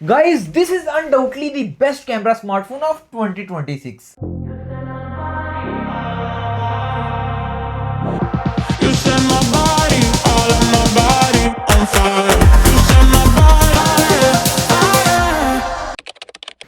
Guys, this is undoubtedly the best camera smartphone of 2026. You set my body, all of my body on fire. You set my body, fire.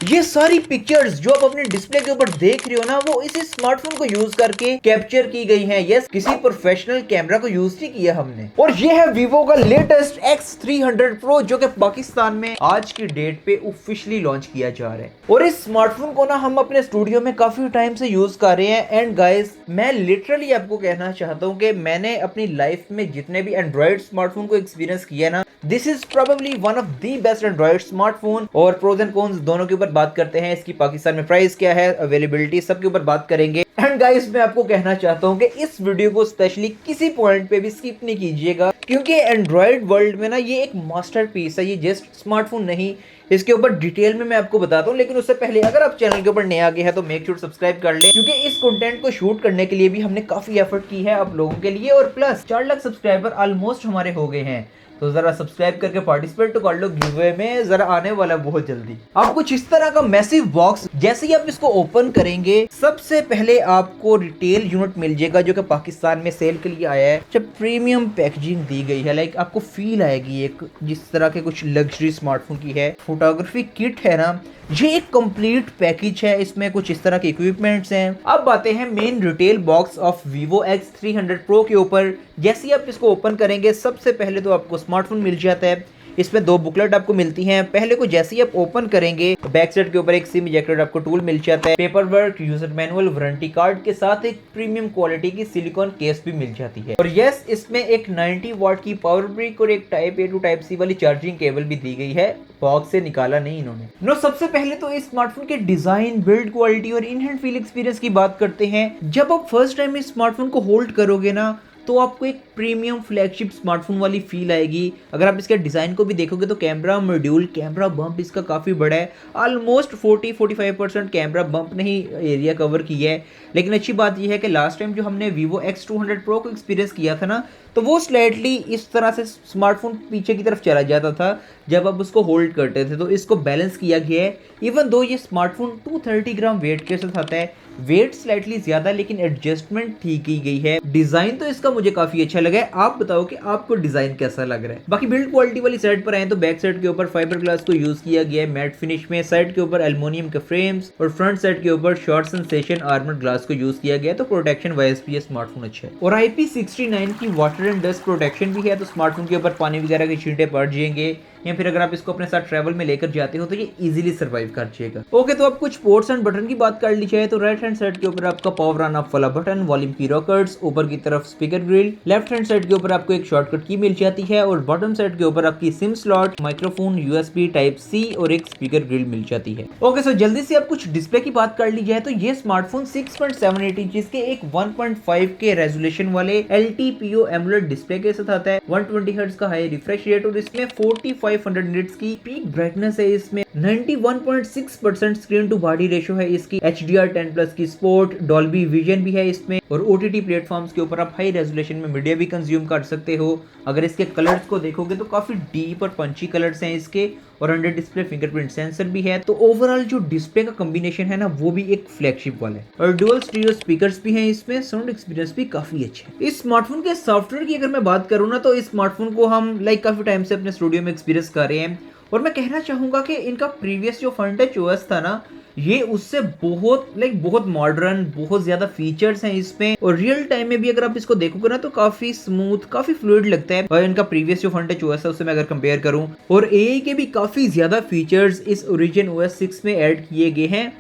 ये सारी pictures जो आप अपने display के ऊपर देख रहे हो ना, वो इसी स्मार्टफोन को यूज करके कैप्चर की गई हैं। यस, किसी प्रोफेशनल कैमरा को यूज नहीं किया हमने। और ये है वीवो का लेटेस्ट X300 Pro जो कि पाकिस्तान में आज की डेट पे ऑफिशियली लॉन्च किया जा रहा है। और इस स्मार्टफोन को ना हम अपने स्टूडियो में काफी टाइम से यूज कर रहे हैं। एंड गाइस, मैं लिटरली आपको कहना चाहता हूँ कि मैंने अपनी लाइफ में जितने भी एंड्रॉइड स्मार्टफोन को एक्सपीरियंस किया ना, this is probably one of the best Android smartphone. और प्रोज एंड कॉन्स दोनों के ऊपर बात करते हैं। इसकी पाकिस्तान में प्राइस क्या है, अवेलेबिलिटी, सबके ऊपर बात करेंगे। एंड गाइस, मैं आपको कहना चाहता हूं कि इस वीडियो को स्पेशली किसी पॉइंट पे भी स्किप नहीं कीजिएगा, क्योंकि एंड्रॉइड वर्ल्ड में ना ये एक मास्टरपीस है। ये जस्ट स्मार्टफोन नहीं, इसके ऊपर डिटेल में मैं आपको बताता हूँ। लेकिन उससे पहले अगर आप चैनल के ऊपर नए आ गए हैं तो मेक श्योर सब्सक्राइब कर लें, क्योंकि इस कंटेंट को शूट करने के लिए भी हमने काफी एफर्ट की है आप लोगों के लिए। और प्लस 4 लाख सब्सक्राइबर ऑलमोस्ट हमारे हो गए हैं, तो जरा सब्सक्राइब करके पार्टिसिपेट तो कर लो गिवअवे में, जरा आने वाला है बहुत जल्दी। आप कुछ इस तरह का मैसिव बॉक्स, जैसे ही आप इसको ओपन करेंगे सबसे पहले आपको रिटेल यूनिट मिल जाएगा जो कि पाकिस्तान में सेल के लिए आया है। जब प्रीमियम पैकेजिंग दी गई है, लाइक आपको फील आएगी एक जिस तरह के कुछ लग्जरी स्मार्टफोन की है। फोटोग्राफी किट है ना, ये एक कंप्लीट पैकेज है। इसमें कुछ इस तरह के इक्विपमेंट्स हैं। अब आते हैं main retail box of Vivo X300 Pro के ऊपर। जैसे ही आप इसको ओपन करेंगे सबसे पहले तो आपको स्मार्टफोन मिल जाता है। इसमें 2 बुकलेट आपको मिलती हैं। पहले को जैसे ही आप ओपन करेंगे, बैक साइड के ऊपर एक सिम इजेक्टर आपको टूल मिल जाता है, paper work, user manual, warranty card के साथ एक प्रीमियम क्वालिटी की सिलिकॉन केस भी मिल जाती है। और यस, इसमें एक 90 वाट की पावर ब्रिक और एक type A to type C वाली चार्जिंग केबल भी दी गई है। बॉक्स से निकाला नहीं इन्होंने। सबसे पहले तो इस स्मार्टफोन के डिजाइन, बिल्ड क्वालिटी और इन हैंड फील एक्सपीरियंस की बात करते हैं। जब आप फर्स्ट टाइम इस स्मार्टफोन को होल्ड करोगे ना, तो आपको एक प्रीमियम फ्लैगशिप स्मार्टफोन वाली फील आएगी। अगर आप इसके डिज़ाइन को भी देखोगे तो कैमरा मॉड्यूल, कैमरा बम्प इसका काफ़ी बड़ा है। ऑलमोस्ट 40-45% कैमरा बम्प ने ही एरिया कवर किया है। लेकिन अच्छी बात यह है कि लास्ट टाइम जो हमने Vivo X200 Pro को एक्सपीरियंस किया था ना, तो वो स्लाइटली इस तरह से स्मार्टफोन पीछे की तरफ चला जाता था जब आप उसको होल्ड करते थे। तो इसको बैलेंस किया गया है। इवन दो ये स्मार्टफोन 230 ग्राम वेट के साथ आता है, वेट स्लाइटली ज्यादा, लेकिन एडजस्टमेंट ठीक की गई है। डिजाइन तो इसका मुझे काफी अच्छा लगा है। आप बताओ कि आपको डिजाइन कैसा लग रहा है। बाकी बिल्ड क्वालिटी वाली साइड पर आए तो बैक साइड के ऊपर फाइबर ग्लास को यूज किया गया है मैट फिनिश में, साइड के ऊपर एल्युमिनियम के फ्रेम्स और फ्रंट साइड के ऊपर शॉर्ट सेंसेशन आर्मर्ड ग्लास को यूज किया गया है। तो प्रोटेक्शन वाइज भी ये स्मार्टफोन अच्छा है। और IP69 की वाटर एंड डस्ट प्रोटेक्शन भी है, तो स्मार्टफोन के ऊपर पानी वगैरह के छींटे पड़ जाएंगे, या फिर अगर आप इसको अपने साथ ट्रैवल में लेकर जाते हो तो ये इजीली सर्वाइव कर जाएगा। ओके, तो अब कुछ पोर्ट्स एंड बटन की बात कर ली जाए तो राइट हैंड साइड के ऊपर आपका पावर ऑन ऑफ वाला बटन, वॉल्यूम की रॉकर्स, ऊपर की तरफ speaker grill, left hand side के ऊपर आपको एक शॉर्टकट की मिल जाती है, और बॉटम साइड के ऊपर आपकी SIM slot, microphone, USB type C और एक स्पीकर ग्रिल मिल जाती है। ओके, सो जल्दी से अब कुछ डिस्प्ले की बात कर ली जाए तो ये स्मार्टफोन 6.78 इंच के एक 1.5 के रेजोल्यूशन वाले LTPO एमुलेट डिस्प्ले के साथ आता है। 120 हर्ट्ज का हाई रिफ्रेश रेट और इसमें 4500 निट्स की पीक ब्राइटनेस है। इसमें 91.6% स्क्रीन टू बॉडी रेशियो है इसकी। HDR10+ की स्पोर्ट, डॉल्बी विजन भी है इसमें, और OTT प्लेटफॉर्म्स के ऊपर आप हाई रेजोल्यूशन में मीडिया भी कंज्यूम कर सकते हो। अगर इसके कलर्स को देखोगे तो काफी डीप और पंची कलर्स हैं इसके, और अंडर डिस्प्ले फिंगरप्रिंट सेंसर भी है। तो ओवरऑल जो डिस्प्ले का कॉम्बिनेशन है ना, वो भी एक फ्लैगशिप वाला है। और डुअल स्टीरियो स्पीकर्स भी हैं इसमें, साउंड एक्सपीरियंस भी काफी अच्छा है। इस स्मार्टफोन के सॉफ्टवेयर की अगर मैं बात करूँ ना, तो इस स्मार्टफोन को हम काफी टाइम से अपने स्टूडियो में एक्सपीरियंस कर रहे हैं। और मैं कहना चाहूंगा कि इनका प्रीवियस जो फ्रंट टच OS था ना, ये उससे बहुत मॉडर्न, बहुत ज्यादा फीचर्स हैं इसमें। और रियल टाइम में भी अगर आप इसको देखोगे ना तो काफी स्मूथ, काफी फ्लूइड लगता है। और इनका प्रीवियस जो फ्रंट टच OS है उससे मैं अगर कंपेयर करूं, और AI के भी काफी ज्यादा फीचर्स इस ओरिजिन OS 6 में ऐड किए गए हैं।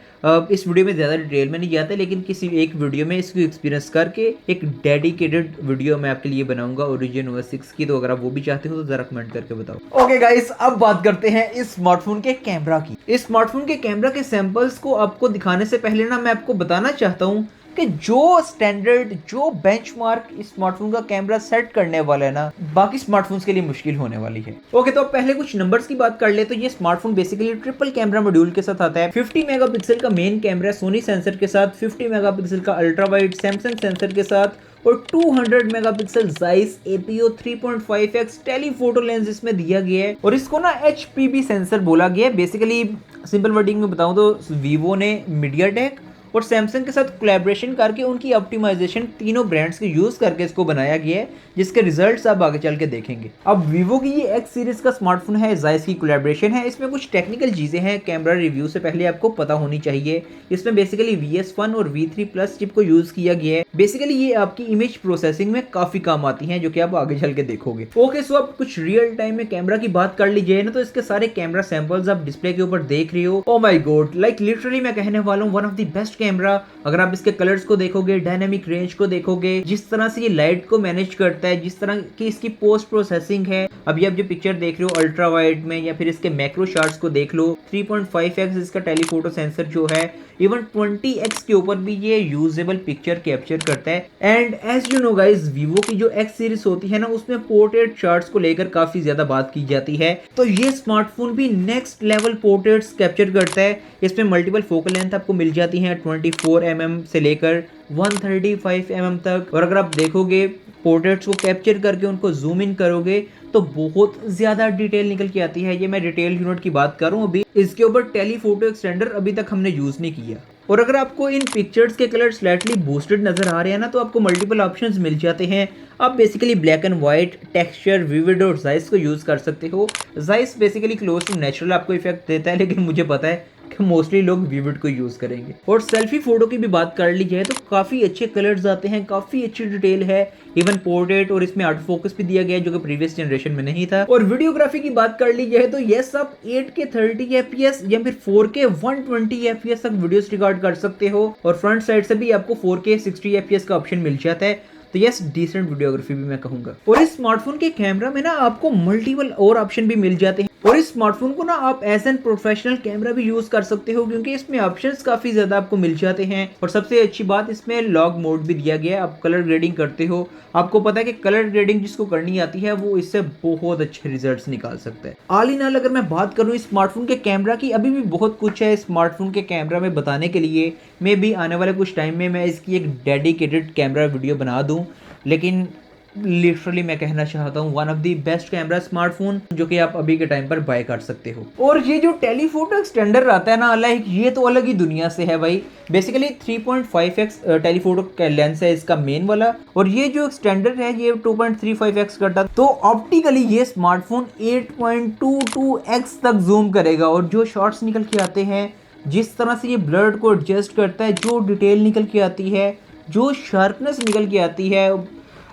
इस वीडियो में ज़्यादा डिटेल में नहीं जाता, लेकिन किसी एक वीडियो में इसको एक्सपीरियंस करके एक डेडिकेटेड वीडियो मैं आपके लिए बनाऊंगा ओरिजिन OS 6 की। तो अगर आप वो भी चाहते हो तो जरा कमेंट करके बताओ। ओके गाइस, अब बात करते हैं इस स्मार्टफोन के कैमरा की। इस स्मार्टफोन के कैमरा के सैंपल्स को आपको दिखाने से पहले ना, मैं आपको बताना चाहता हूँ कि जो स्टैंडर्ड, जो बेंचमार्क इस स्मार्टफोन का कैमरा सेट करने वाला है ना, बाकी स्मार्टफोन्स के लिए मुश्किल होने वाली है। ओके, तो अब पहले कुछ नंबर्स की बात कर ले तो ये smartphone basically triple camera module के साथ आता है। 50 मेगापिक्सल का मेन कैमरा सोनी सेंसर के साथ, 50 मेगापिक्सल का अल्ट्रा वाइड सैमसंग सेंसर के साथ, और 200 megapixel Zeiss APO 3.5x telephoto lens इसमें दिया गया है और इसको ना HPB सेंसर बोला गया है। बेसिकली सिंपल वर्डिंग में बताऊं तो वीवो ने मीडियाटेक और सैमसंग के साथ कोलैबोरेशन करके उनकी ऑप्टिमाइजेशन तीनों ब्रांड्स के यूज करके इसको बनाया गया है, जिसके रिजल्ट्स आप आगे चल के देखेंगे। अब वीवो की ये X सीरीज का स्मार्टफोन है, जायस की कोलैबोरेशन है। इसमें कुछ टेक्निकल चीजें हैं कैमरा रिव्यू से पहले आपको पता होनी चाहिए। इसमें बेसिकली VS1 और V3 प्लस चिप को यूज किया गया है। बेसिकली ये आपकी इमेज प्रोसेसिंग में काफी काम आती है, जो कि आप आगे चल के देखोगे। ओके, सो अब कुछ रियल टाइम में कैमरा की बात कर लीजिए ना, तो इसके सारे कैमरा सैंपल्स आप डिस्प्ले के ऊपर देख रहे हो। Oh my God, like literally मैं कहने वाला हूँ one of the best camera. अगर आप इसके कलर्स को देखोगे, डायनामिक रेंज को देखोगे, जिस तरह से ये लाइट को मैनेज करता है, जिस तरह की इसकी पोस्ट प्रोसेसिंग है। अभी आप जो पिक्चर देख रहे हो अल्ट्रा वाइड में या फिर इसके मैक्रो शॉट्स को देख लो, 3.5x इसका टेलीफोटो सेंसर जो है, इवन 20x के ऊपर भी ये यूजेबल पिक्चर कैप्चर करता है। And as you know guys, Vivo की जो X सीरीज होती है ना, उसमें पोर्ट्रेट शॉट्स को लेकर काफी ज्यादा बात की जाती है। तो ये स्मार्टफोन भी नेक्स्ट लेवल पोर्ट्रेट्स कैप्चर करता है। इसमें मल्टीपल फोकल लेंथ आपको मिल जाती है 24 mm से लेकर 135 mm तक। और अगर आप देखोगे पोर्ट्रेट्स को कैप्चर करके उनको जूम इन करोगे तो बहुत ज्यादा डिटेल निकल के आती है। ये मैं डिटेल यूनिट की बात करूं, अभी इसके ऊपर टेलीफोटो एक्सटेंडर अभी तक हमने यूज नहीं किया। और अगर आपको इन पिक्चर्स के कलर स्लाइटली बूस्टेड नजर आ रहे हैं ना, तो आपको मल्टीपल ऑप्शंस मिल जाते हैं। आप basically black and white, texture, vivid और जाइस को यूज कर सकते हो। Zeiss basically close to natural आपको इफेक्ट देता है, लेकिन मुझे पता है कि मोस्टली लोग विविड को यूज करेंगे। और सेल्फी फोटो की भी बात कर ली जाए तो काफी अच्छे कलर्स आते हैं, काफी अच्छी डिटेल है, इवन पोर्ट्रेट और इसमें ऑटो फोकस भी दिया गया है, जो कि प्रीवियस जनरेशन में नहीं था। और वीडियोग्राफी की बात कर ली जाए तो यस, आप 8K 30 FPS या फिर 4K 120 FPS तक वीडियोस रिकॉर्ड कर सकते हो। और फ्रंट साइड से भी आपको 4K 60 FPS का ऑप्शन मिल जाता है। तो यस, डिसेंट वीडियोग्राफी भी मैं कहूंगा। और इस स्मार्टफोन के कैमरा में ना आपको मल्टीपल और ऑप्शन भी मिल जाते हैं। और इस स्मार्टफोन को ना आप एज एन प्रोफेशनल कैमरा भी यूज कर सकते हो, क्योंकि इसमें ऑप्शंस काफी ज्यादा आपको मिल जाते हैं। और सबसे अच्छी बात, इसमें लॉग मोड भी दिया गया है। आप कलर ग्रेडिंग करते हो, आपको पता है कि कलर ग्रेडिंग जिसको करनी आती है वो इससे बहुत अच्छे रिजल्ट्स निकाल सकता है। ऑल इन ऑल अगर मैं बात करूं इस स्मार्टफोन के कैमरा की, अभी भी बहुत कुछ है स्मार्टफोन के कैमरा में बताने के लिए। मे भी आने वाले कुछ टाइम में मैं इसकी एक डेडिकेटेड कैमरा वीडियो बना दूं, लेकिन लिटरली मैं कहना चाहता हूँ one of the best camera smartphone जो कि आप अभी के टाइम पर बाय कर सकते हो। और ये जो टेलीफोटो एक्सटेंडर आता है ना, लाइक ये तो अलग ही दुनिया से है भाई। बेसिकली 3.5x टेलीफोटो का लेंस है इसका मेन वाला, और ये जो एक्सटेंडर है ये 2.35x करता। तो ऑप्टिकली ये स्मार्टफोन 8.22x तक जूम करेगा। और जो शॉट्स निकल के आते हैं, जिस तरह से ये ब्लर को एडजस्ट करता है, जो डिटेल निकल के आती है, जो शार्पनेस निकल के आती है,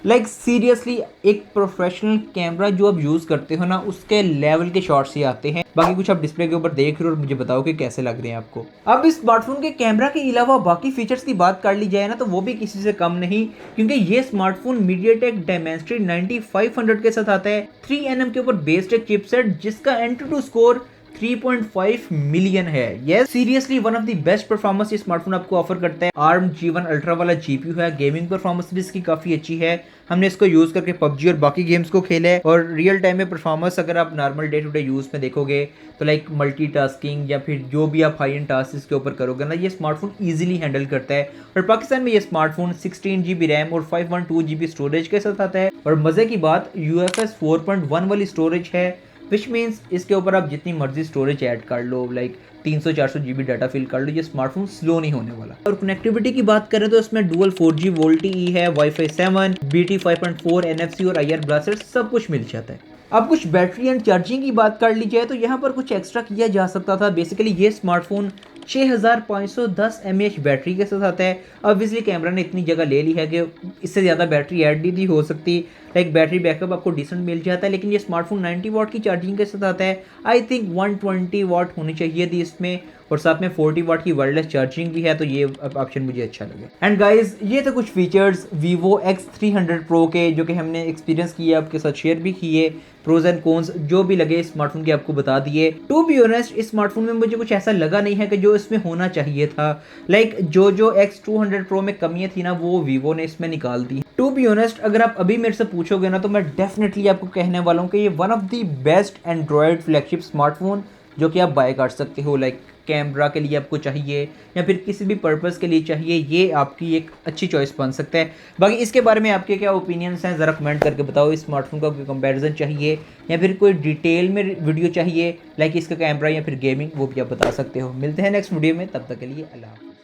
लाइक सीरियसली एक प्रोफेशनल कैमरा जो आप यूज करते हो ना, उसके लेवल के शॉट्स ही आते हैं। बाकी कुछ आप डिस्प्ले के ऊपर देख रहे हो और मुझे बताओ कि कैसे लग रहे हैं आपको। अब इस स्मार्टफोन के कैमरा के अलावा बाकी फीचर्स की बात कर ली जाए ना, तो वो भी किसी से कम नहीं, क्योंकि ये स्मार्टफोन मीडियाटेक डायमेंसिटी 9500 के साथ आता है। 3nm के ऊपर बेस्ड एक चिपसेट जिसका Antutu स्कोर 3.5 मिलियन है। Yes, seriously one of the best performance ये स्मार्टफोन आपको ऑफर करता है। ARM G1 अल्ट्रा वाला GPU है, गेमिंग परफॉर्मेंस भी इसकी काफी अच्छी है। हमने इसको यूज करके PUBG और बाकी गेम्स को खेला है। और रियल टाइम में परफॉर्मेंस अगर आप normal day to day use में देखोगे तो लाइक मल्टीटास्किंग या फिर जो भी आप हाई एंड टास्क इसके ऊपर करोगे ना, ये स्मार्टफोन इजीली हैंडल करता है। और पाकिस्तान में ये स्मार्टफोन 16GB रैम और 512GB स्टोरेज के साथ आता है। और मजे की बात, UFS 4.1 वाली स्टोरेज है, विच मीन्स इसके ऊपर आप जितनी मर्जी स्टोरेज ऐड कर लो, लाइक 300-400GB डाटा फिल कर लो, ये स्मार्टफोन स्लो नहीं होने वाला। और कनेक्टिविटी की बात करें तो इसमें डुअल 4G VoLTE है, Wi-Fi 7, BT 5.4, NFC और IR ब्लास्टर सब कुछ मिल जाता है। अब कुछ बैटरी एंड चार्जिंग की बात कर ली जाए तो यहाँ पर कुछ एक्स्ट्रा किया जा सकता था। बेसिकली ये स्मार्टफोन 6510 mAh बैटरी के साथ आता है। ऑब्वियसली कैमरा ने इतनी जगह ले ली है कि इससे ज़्यादा बैटरी ऐड नहीं हो सकती, लाइक बैटरी बैकअप आपको डिसेंट मिल जाता है। लेकिन ये स्मार्टफोन 90 वाट की चार्जिंग के साथ आता है। आई थिंक 120 वाट होनी चाहिए थी इसमें, और साथ में 40 वाट की वायरलेस चार्जिंग भी है, तो ये ऑप्शन मुझे अच्छा लगे। एंड गाइज, ये थे कुछ फीचर्स Vivo X300 Pro के, जो कि हमने एक्सपीरियंस किए, आपके साथ शेयर भी किए। प्रोज एंड कॉन्स जो भी लगे इस स्मार्टफोन के आपको बता दिए। टू बी ऑनेस्ट, इस स्मार्टफोन में मुझे कुछ ऐसा लगा नहीं है कि जो इसमें होना चाहिए था। लाइक जो X200 Pro में कमियां थी ना, वो Vivo ने इसमें निकाल दी। टू बी ऑनेस्ट, अगर आप अभी मेरे से पूछोगे ना, तो मैं डेफिनेटली आपको कहने वाला हूँ कि ये one of the best Android flagship smartphone जो कि आप बाय कर सकते हो। लाइक कैमरा के लिए आपको चाहिए या फिर किसी भी पर्पज़ के लिए चाहिए, ये आपकी एक अच्छी चॉइस बन सकता है। बाकी इसके बारे में आपके क्या ओपिनियंस हैं ज़रा कमेंट करके बताओ। इस स्मार्टफोन का कोई कंपैरिजन चाहिए या फिर कोई डिटेल में वीडियो चाहिए, लाइक इसका कैमरा या फिर गेमिंग, वो भी आप बता सकते हो। मिलते हैं नेक्स्ट वीडियो में, तब तक के लिए अल्लाह हाफ़िज़।